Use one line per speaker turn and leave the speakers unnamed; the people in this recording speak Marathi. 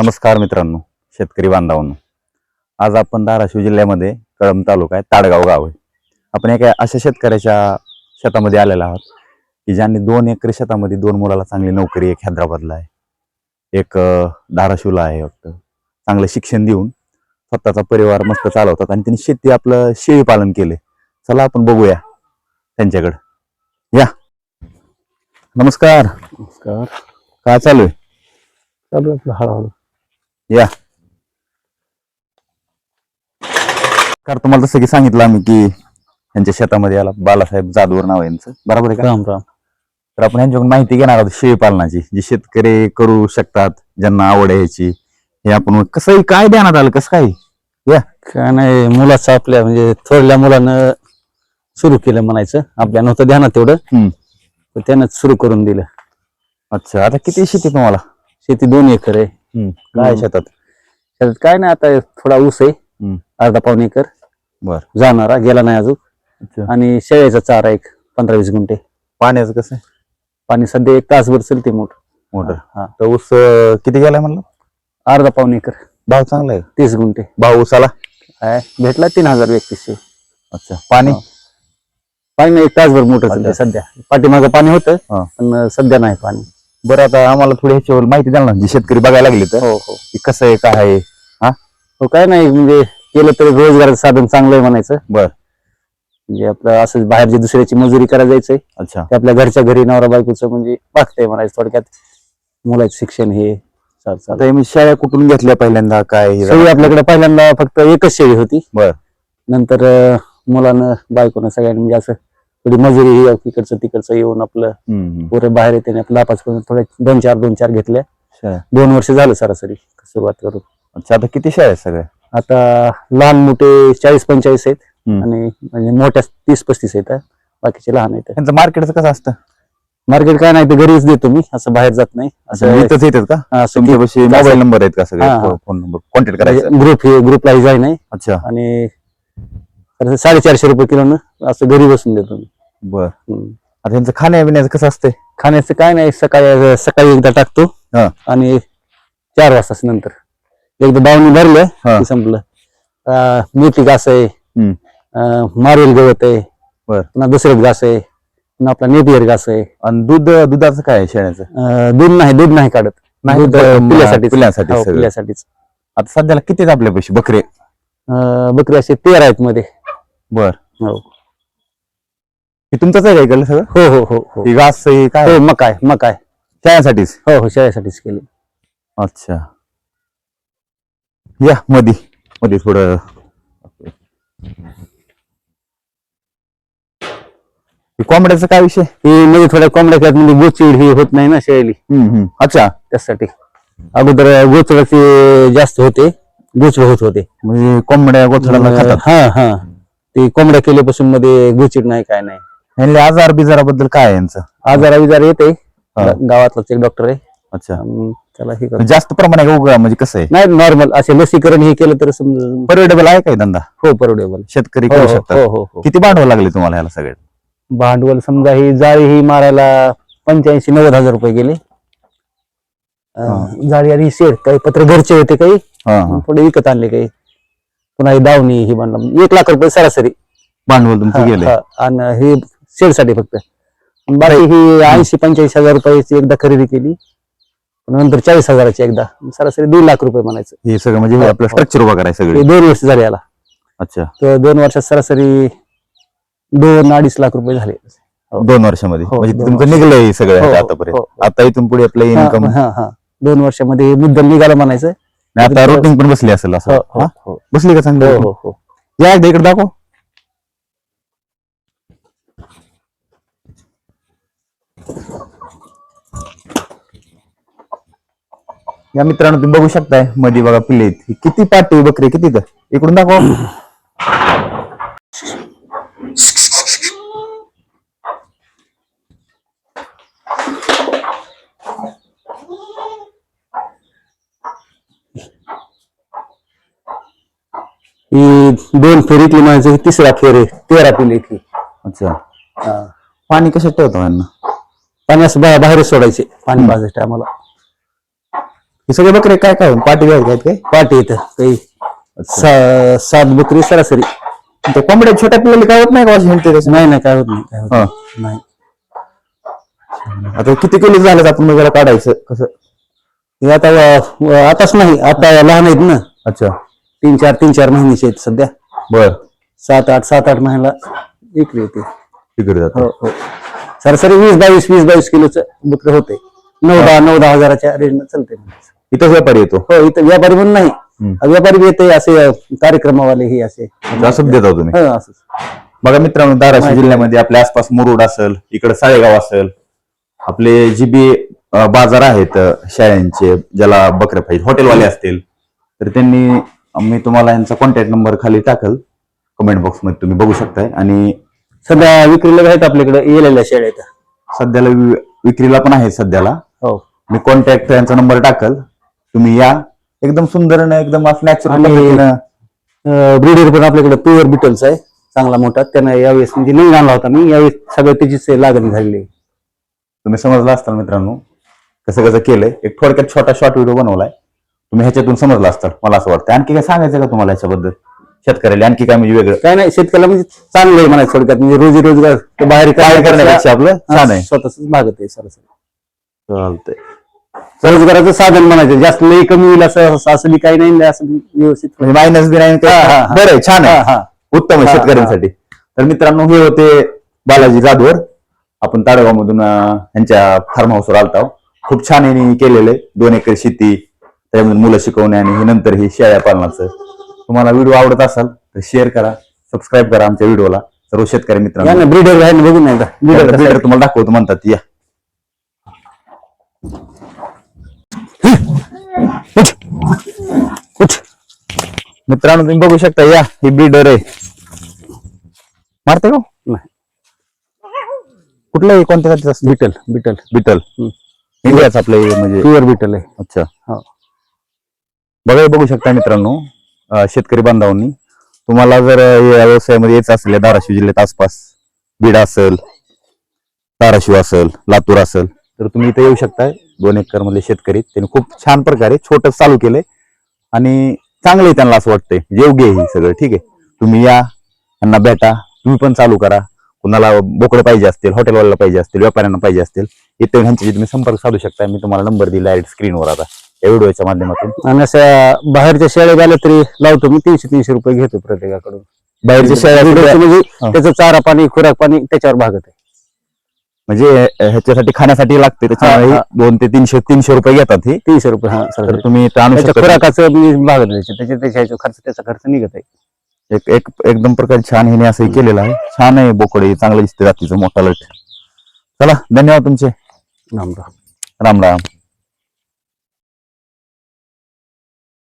नमस्कार मित्रांनो, शेतकरी बांधवांनो. आज आपण धाराशिव जिल्ह्यामध्ये कळंब तालुका आहे, ताडगाव गाव आहे. आपण एका अशा शेतकऱ्याच्या शेतामध्ये आलेला आहोत की ज्यांनी 2 एकर शेतामध्ये 2 मुलाला चांगली नोकरी, एक हैदराबादला आहे, एक धाराशिवला आहे. वाटतं चांगलं शिक्षण देऊन स्वतःचा परिवार मस्त चालवतात आणि त्यांनी शेती आपलं शेळी पालन केले. चला आपण बघूया त्यांच्याकडे. या, नमस्कार.
नमस्कार.
काय चालू आहे?
चालू आपलं हळूहळू.
या, कारण तुम्हाला जसं की सांगितलं आम्ही की यांच्या शेतामध्ये आला बालासाहेब जाधवर नाव आहे यांचं, बरोबर आहे का?
राम राम.
तर आपण यांच्याकडून माहिती घेणार आहोत शेळी पालनाची, जी शेतकरी करू शकतात, ज्यांना आवड आहे याची. हे आपण कसं काय ध्यानात आलं, कसं काय? या,
काय नाही, मुलाचं आपल्या म्हणजे थोरल्या मुलानं सुरू केलं म्हणायचं. आपल्या नव्हतं ध्यानात तेवढं, तर त्यानं सुरू करून दिलं.
अच्छा, आता किती शेती तुम्हाला?
शेती 2 एकर आहे.
काय शेतात?
त्याच्यात काय नाही, आता थोडा ऊस आहे, अर्धा पाऊण एकर.
बर,
जाणारा गेला नाही अजून.
अच्छा.
आणि शेळ्याचा चारा एक 15-20 गुंठे.
पाण्याचं कसं आहे?
पाणी सध्या 1 तासभर चलते
मोटर.
हा,
तर ऊस किती गेलाय म्हणलं?
अर्धा पाऊण एकर.
भाव चांगला आहे?
30 गुंठे.
भाव ऊसाला
भेटला 3031.
अच्छा. पाणी?
पाणी नाही, 1 तासभर मोटर चालते सध्या. पाठीमागं पाणी होतं,
हा.
पण सध्या नाही पाणी.
बरं, आता आम्हाला थोडी ह्याच्यावर माहिती द्याल ना, जे शेतकरी बघायला लागले तर
हो हो
की कसं आहे, काय आहे?
हो, काय नाही म्हणजे केलं तरी रोजगाराचं साधन चांगलं आहे म्हणायचं.
बर,
म्हणजे आपलं असं बाहेरची दुसऱ्याची मजुरी करायला जायचंय,
अच्छा.
ते आपल्या घरच्या घरी नवरा बायकोचं म्हणजे बघताय म्हणायचं थोडक्यात. मुलाचं शिक्षण हे
आता हे मी शेळ्या कुठून घेतल्या पहिल्यांदा, काय हे
शेळी आपल्याकडे पहिल्यांदा फक्त एकच शेळी होती.
बर,
नंतर मुलानं बायकोनं सगळ्यांनी म्हणजे असं थोडी मजुरी ही तिकडचं तिकडचं येऊन आपलं पुरे बाहेर येते आपलं नापास करून थोड्या 2-4 घेतल्या.
शेळ्या.
2 वर्ष झालं सरासरी सुरुवात करून.
अच्छा, आता किती शेळ्या आहेत सगळ्या?
आता लहान मोठे 40-45 आहेत आणि म्हणजे मोठ्या 30-35 आहेत. बाकीचे लहान आहेत.
त्यांचं मार्केटचं कसं असतं?
मार्केट काय नाही, ते घरीच देतो मी, असं बाहेर जात नाही.
असं इथंच येतात का? तुमच्यापाशी मोबाईल नंबर आहेत का सगळे? फोन नंबर कॉन्टॅक्ट करायचा?
ग्रुपला जाय नाही.
अच्छा.
आणि 450 रुपये किलो असं घरी बसून देतो मी.
बर. आता त्यांचं खाण्यापिण्याचं कसं असतंय?
खाण्याचं काय नाही, सकाळी एकदा टाकतो आणि 4 वाजता नंतर एकदा दावणी भरलं की संपलं. मेथी घास आहे, मारेल गवत आहे, पुन्हा दुसरं घास आहे, पुन्हा आपला नेपियर घास आहे.
आणि दुधाचं काय आहे शेळ्याचं?
दूध नाही काढत. दूध पिल्यासाठीच.
आता सध्याला किती आहेत आपल्या पैसे बकरे?
बकरी असे 13 आहेत मध्ये.
बर.
हो,
हे तुमचंच आहे का इकडलं सगळं?
हो हो हो हो.
ही घास काय?
हो, मकाय
शेळ्यासाठीच?
हो हो, शेळ्यासाठीच केली.
अच्छा. या मध्ये थोडं कोंबड्याचा काय विषय?
ही मध्ये थोड्या कोंबड्या म्हणजे गोचिड ही होत नाही ना शेळी.
अच्छा,
त्यासाठी अगोदर गोचडाचे जास्त होते, गोचड होत होते.
म्हणजे कोंबड्या गोचडाला खातात?
हा, ते कोंबड्या केल्यापासून मध्ये गोचिड नाही, काय नाही.
यांनी आजार बिजाराबद्दल काय आहे यांचं?
आजार येते, गावातलाच एक डॉक्टर आहे.
अच्छा.
त्याला हे करतो.
जास्त प्रमाणात म्हणजे कसं आहे?
नाही, नॉर्मल असे लसीकरण हे केलं तर समजा
परवडेबल आहे काय धंदा?
हो, परवडेबल.
शेतकरी करू शकतात?
हो हो.
किती भांडवल लागले तुम्हाला याला सगळ्यात?
भांडवल समजा ही जाळी ही मारायला 85-90 हजार रुपये गेले. जाळी आणि शेड काही पत्र घरचे होते, काही थोडे विकत आणले, काही पुन्हा ही दावणी ही बांधला 1 लाख रुपये सरासरी
भांडवल तुमचं गेले.
आणि हे शेड साठी फक्त. बाकी ही 80-85 हजार रुपयाची एकदा खरेदी केली, नंतर 40 हजाराची एकदा, सरासरी 2 लाख रुपये म्हणायचं.
हे सगळं म्हणजे आपलं स्ट्रक्चर उभा करायचं सगळं?
2 वर्ष झाले याला.
अच्छा.
तर 2 वर्षात सरासरी 2-2.5 लाख रुपये झाले
2 वर्षामध्ये. म्हणजे तुमचं निघलंय सगळं आतापर्यंत? आता इथून पुढे आपलं इन्कम
2 वर्षामध्ये मुद्दल निघाला म्हणायचं.
आता रुटीन पण बसली असेल असं? बसली का चांगली?
हो हो.
या एकदा इकडे दाखव. या मित्रांनो, तुम्ही बघू शकताय मध्ये बघा पिल्ले आहेत. किती पाटी बकरी किती? तर इकडून दाखव.
ही 2 फेरीतली म्हणायचं, 3रा फेर आहे. 13 पिल्ले इथली.
अच्छा. पाणी कसं ठेवतो यांना?
पाणी असं बाहेर सोडायचे, पाणी पाजायचं टायमाला.
हे सगळे बकरे काय काय पाठी आहेत काय
पाठी येतं काही 7 बकरी सरासरी.
ते कोंबड्या छोट्या पिल्लाला काय होत नाही का हिंडते त्याच्या?
नाही काय होत नाही, काय होत
हा.
नाही.
आता किती किलो झालं आपण मग याला काढायचं कसं?
हे आता आताच नाही, आता लहान आहेत ना,
अच्छा
3-4 महिन्याचे आहेत सध्या.
बर
7-8 महिन्याला विक्री होते.
तिकडे जातो.
हो. सरासरी 20-22 किलोचं बकरं होते. 9-10 हजाराच्या रेंज चालते.
इथं व्यापारी येतो.
हो, इथं व्यापारी म्हणून नाही, व्यापारी बी येते, असे कार्यक्रमावाले हे असे
असं देता तुम्ही?
असं.
बघा मित्रांनो, धाराशिव जिल्ह्यामध्ये आपल्या आसपास मुरुड असेल, इकडे साळेगाव असेल, आपले जी बी बाजार आहेत शेळ्यांचे, ज्याला बकऱ्या पाहिजे, हॉटेलवाले असतील, तर त्यांनी मी तुम्हाला यांचा कॉन्टॅक्ट नंबर खाली टाकल कमेंट बॉक्स मध्ये, तुम्ही बघू शकताय. आणि
सध्या विक्रीला आहेत आपल्याकडे येलेल्या शेळ्या आहेत.
सध्याला विक्रीला पण आहेत सध्याला.
हो,
मी कॉन्टॅक्ट यांचा नंबर टाकल, तुम्ही या. एकदम सुंदर आणि एकदम नॅचरल
ब्रीडर पण आपल्याकडे प्युअर बिटल्स आहे, चांगला मोठा. त्यानं यावेळेस म्हणजे लिंग आणला होता मी, यावेळेस सगळं त्याचीच लागण झालेली.
तुम्ही समजला असताल मित्रांनो कसं कसं केलंय. एक थोडक्यात छोटा शॉर्ट व्हिडिओ बनवलाय, तुम्ही ह्याच्यातून समजला असताल मला असं वाटतं. आणखी काय सांगायचं का तुम्हाला याच्याबद्दल शेतकऱ्याला? आणखी काय म्हणजे वेगळं
काय नाही, शेतकऱ्याला म्हणजे चांगलं आहे म्हणायचं थोडक्यात. म्हणजे रोजी रोजगार बाहेर
करण्यापेक्षा आपलं छान आहे.
स्वतःच भागत आहे सरासरी.
चालतंय.
रोजगाराचं साधन म्हणायचं, जास्त लई कमी होईल असं बी काही नाही, असं व्यवस्थित
म्हणजे मायनस बी नाही. बरं आहे, छान आहे, उत्तम आहे शेतकऱ्यांसाठी. तर मित्रांनो, हे होते बालाजी जाधवर. आपण ताडगाव मधून यांच्या फार्म हाऊसवर आलतो. खूप छान यांनी केलेलं आहे. 2 एकर शेती, त्याच्यामध्ये मुलं शिकवणे आणि हे नंतर हे शेळ्या पालनाचं. तुम्हाला व्हिडिओ आवडत असाल तर शेअर करा, सबस्क्राईब करा आमच्या व्हिडिओला. सर्व शेतकरी मित्रांनो,
ब्रीडर आहे बघून नाही
ब्रीडर तुम्हाला दाखवतो म्हणतात. या मित्रांनो, तुम्ही बघू शकता. या ही ब्रीडर आहे. मारते का
नाही,
कुठलंही कोणत्या जातीचं असतं?
बिटल
बिटल इंडियाच आपलं म्हणजे
प्युअर बिटल आहे.
अच्छा,
हो.
बघू शकता मित्रांनो, शेतकरी बांधवांनी, तुम्हाला जर या व्यवसायामध्ये यायचं असेल, या धाराशिव जिल्ह्यात आसपास बीड असेल, धाराशिव असेल, लातूर असेल, तर तुम्ही इथे येऊ शकताय. 2 एकर मधले शेतकरी, त्यांनी खूप छान प्रकारे छोटं चालू केलंय आणि चांगलंही त्यांना असं वाटतंय, योग्य आहे हे सगळं. ठीक आहे, तुम्ही या, त्यांना भेटा, तुम्ही पण चालू करा. कुणाला बोकडे पाहिजे असतील, हॉटेलवाल्याला पाहिजे असतील, व्यापाऱ्यांना पाहिजे असतील, इथे ह्यांच्याशी तुम्ही संपर्क साधू शकता. मी तुम्हाला नंबर दिला डायरेक्ट स्क्रीनवर आता या व्हिडिओच्या माध्यमातून.
आणि अशा बाहेरच्या शेळ्या झाल्या तरी लावतो मी, 300 रुपये घेतो प्रत्येकाकडून.
बाहेरच्या शेळ्या
म्हणजे त्याचं चारा पाणी, खुराक पाणी त्याच्यावर भागत आहे.
म्हणजे ह्याच्यासाठी खाण्यासाठी लागते, त्याच्यामुळे 200 ते 300 रुपये घेतात हे.
300 रुपये. हा,
तर तुम्ही आणू शकता.
खुराकाचं मी भागत त्याच्या खर्च, त्याचा खर्च निघत आहे.
एकदम प्रकारे छान हिने असं केलेलं आहे. छान आहे बोकडे, चांगलं दिसते जातीचं, मोठा लट. चला, धन्यवाद तुमचे.
राम राम.
राम राम.